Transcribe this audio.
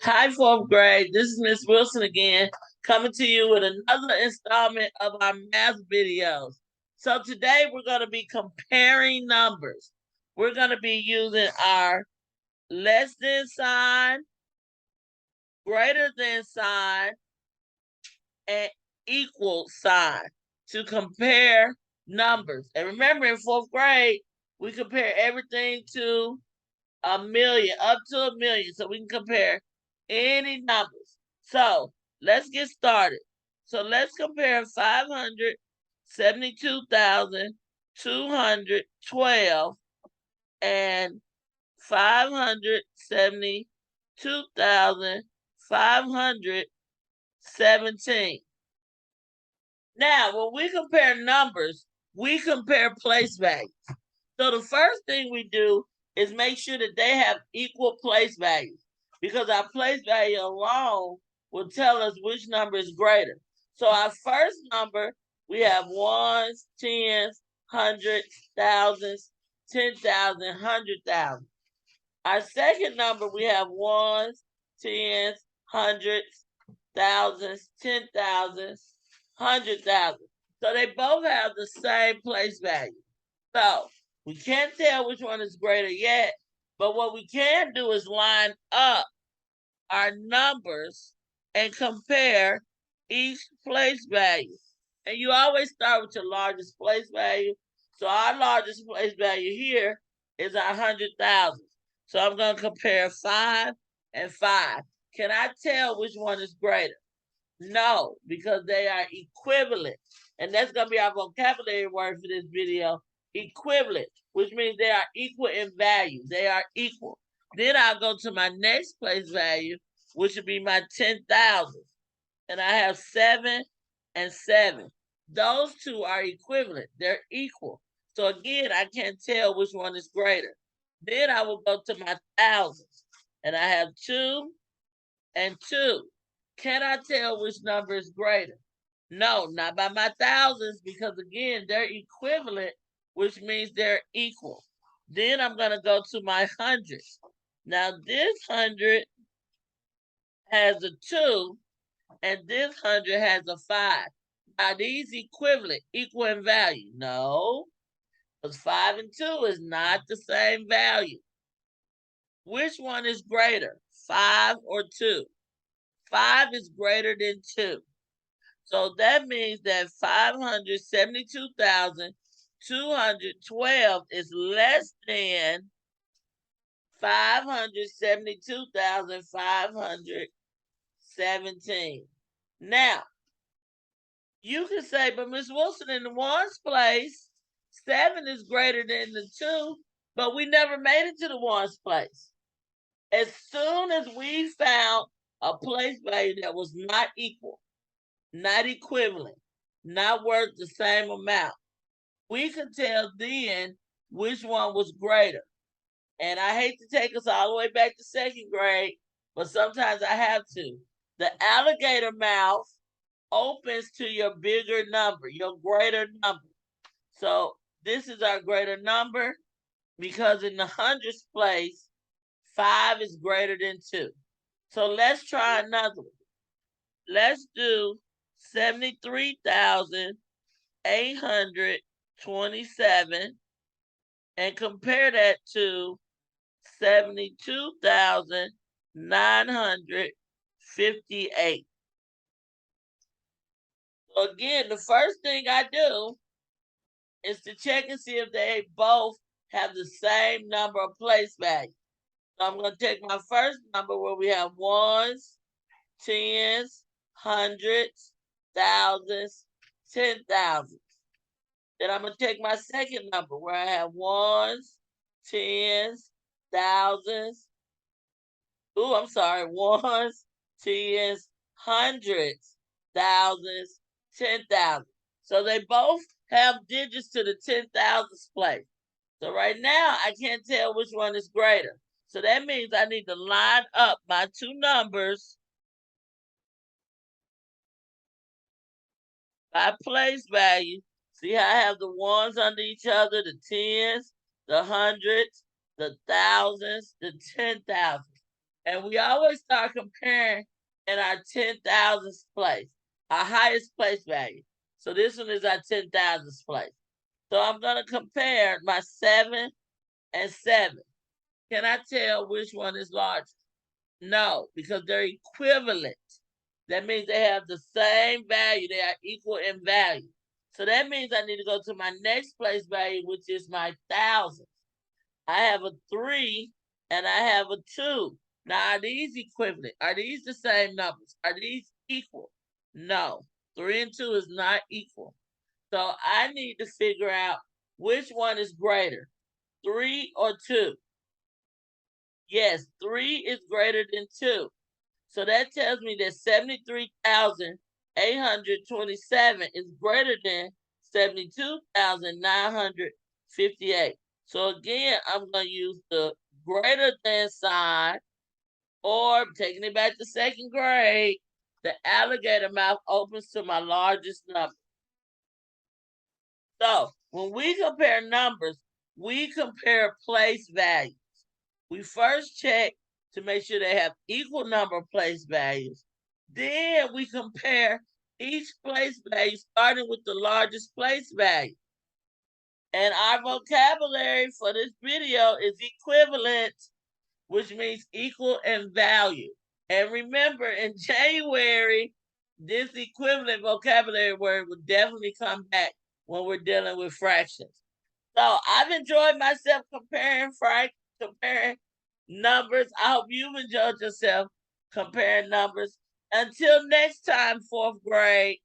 Hi, fourth grade. This is Miss Wilson again, coming to you with another installment of our math videos. So today we're going to be comparing numbers. We're going to be using our less than sign, greater than sign, and equal sign to compare numbers. And remember, in fourth grade, we compare everything to a million, up to a million, so we can compare any numbers. So let's get started. So let's compare 572,212 and 572,517. Now, when we compare numbers, we compare place values. So the first thing we do is make sure that they have equal place values, because our place value alone will tell us which number is greater. So our first number, we have ones, tens, hundreds, thousands, 10,000, 100,000. Our second number, we have ones, tens, hundreds, thousands, 10,000, 100,000. So they both have the same place value. So we can't tell which one is greater yet, but what we can do is line up our numbers and compare each place value. And you always start with your largest place value. So our largest place value here is 100,000. So I'm going to compare 5 and 5. Can I tell which one is greater? No, because they are equivalent. And that's going to be our vocabulary word for this video, equivalent, which means they are equal in value. They are equal. Then I'll go to my next place value, which would be my 10,000. And I have 7 and 7. Those two are equivalent. They're equal. So again, I can't tell which one is greater. Then I will go to my thousands. And I have 2 and 2. Can I tell which number is greater? No, not by my thousands, because again, they're equivalent, which means they're equal. Then I'm going to go to my hundreds. Now, this 100 has a 2, and this 100 has a 5. Are these equivalent, equal in value? No, because 5 and 2 is not the same value. Which one is greater, 5 or 2? 5 is greater than 2. So that means that 572,212 is less than 572,517. Now, you can say, but Miss Wilson, in the ones place, 7 is greater than the 2, but we never made it to the ones place. As soon as we found a place value that was not equal, not equivalent, not worth the same amount, we could tell then which one was greater. And I hate to take us all the way back to second grade, but sometimes I have to. The alligator mouth opens to your bigger number, your greater number. So this is our greater number, because in the hundreds place, 5 is greater than 2. So let's try another one. Let's do 73,827 and compare that to 72,958. So again, the first thing I do is to check and see if they both have the same number of place values. So I'm going to take my first number where we have ones, tens, hundreds, thousands, 10,000. Then I'm going to take my second number where I have ones, tens, thousands. Ones, tens, hundreds, thousands, 10,000. So they both have digits to the 10,000s place. So right now, I can't tell which one is greater. So that means I need to line up my two numbers by place value. See how I have the ones under each other, the tens, the hundreds, the thousands, the 10,000. And we always start comparing in our 10,000th place, our highest place value. So this one is our 10,000th place. So I'm going to compare my 7 and 7. Can I tell which one is larger? No, because they're equivalent. That means they have the same value. They are equal in value. So that means I need to go to my next place value, which is my thousands. I have a 3 and I have a 2. Now, are these equivalent? Are these the same numbers? Are these equal? No. 3 and 2 is not equal. So I need to figure out which one is greater, 3 or 2. Yes, 3 is greater than 2. So that tells me that 73,827 is greater than 72,958. So again, I'm going to use the greater than sign, or taking it back to second grade, the alligator mouth opens to my largest number. So when we compare numbers, we compare place values. We first check to make sure they have equal number of place values. Then we compare each place value starting with the largest place value. And our vocabulary for this video is equivalent, which means equal in value. And remember, in January, this equivalent vocabulary word will definitely come back when we're dealing with fractions. So I've enjoyed myself comparing numbers. I hope you've enjoyed yourself comparing numbers. Until next time, fourth grade.